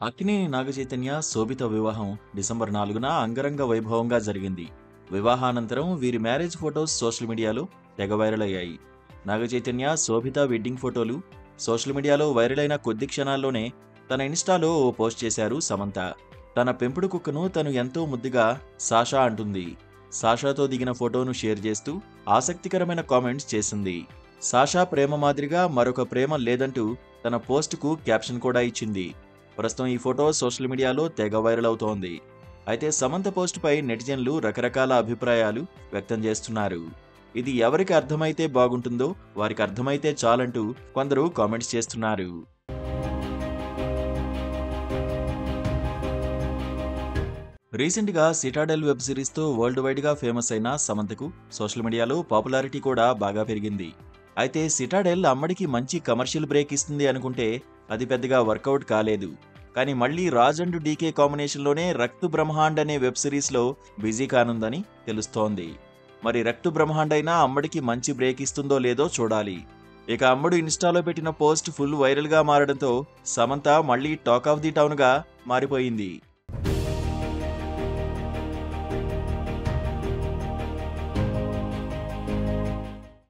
అక్కినేని నాగచైతన్య శోభిత వివాహం డిసెంబర్ 4న అంగరంగ వైభవంగా జరిగింది. వివాహానంతరం వీరి మ్యారేజ్ ఫొటోస్ సోషల్ మీడియాలో తెగ వైరల్ అయ్యాయి. నాగచైతన్య శోభిత వెడ్డింగ్ ఫోటోలు సోషల్ మీడియాలో వైరల్ అయిన కొద్ది క్షణాల్లోనే తన ఇన్స్టాలో ఓ పోస్ట్ చేశారు సమంత. తన పెంపుడు కుక్కను తను ఎంతో ముద్దుగా సాషా అంటుంది. సాషాతో దిగిన ఫోటోను షేర్ చేస్తూ ఆసక్తికరమైన కామెంట్స్ చేసింది. సాషా ప్రేమ మాదిరిగా మరొక ప్రేమ లేదంటూ తన పోస్టుకు క్యాప్షన్ కూడా ఇచ్చింది. ప్రస్తుతం ఈ ఫోటో సోషల్ మీడియాలో తెగ వైరల్ అవుతోంది. అయితే సమంత పోస్టుపై నెటిజన్లు రకరకాల అభిప్రాయాలు వ్యక్తం చేస్తున్నారు. ఇది ఎవరికి అర్థమైతే బాగుంటుందో వారికి అర్థమైతే చాలంటూ కొందరు కామెంట్స్ చేస్తున్నారు. రీసెంట్గా సిటాడెల్ వెబ్ సిరీస్తో వరల్డ్ వైడ్గా ఫేమస్ అయిన సమంతకు సోషల్ మీడియాలో పాపులారిటీ కూడా బాగా పెరిగింది. అయితే సిటాడెల్ అమ్మడికి మంచి కమర్షియల్ బ్రేక్ ఇస్తుంది అనుకుంటే అది పెద్దగా వర్కౌట్ కాలేదు. కానీ మళ్ళీ రాజ్ అండ్ డీకే కాంబినేషన్లోనే రక్తు బ్రహ్మాండ్ అనే వెబ్ సిరీస్లో బిజీ కానుందని తెలుస్తోంది. మరి రక్తు బ్రహ్మాండ్ అయినా అమ్మడికి మంచి బ్రేక్ ఇస్తుందో లేదో చూడాలి. ఇక అమ్మడు ఇన్స్టాలో పెట్టిన పోస్ట్ ఫుల్ వైరల్గా మారడంతో సమంత మళ్ళీ టాక్ ఆఫ్ ది టౌన్గా మారిపోయింది.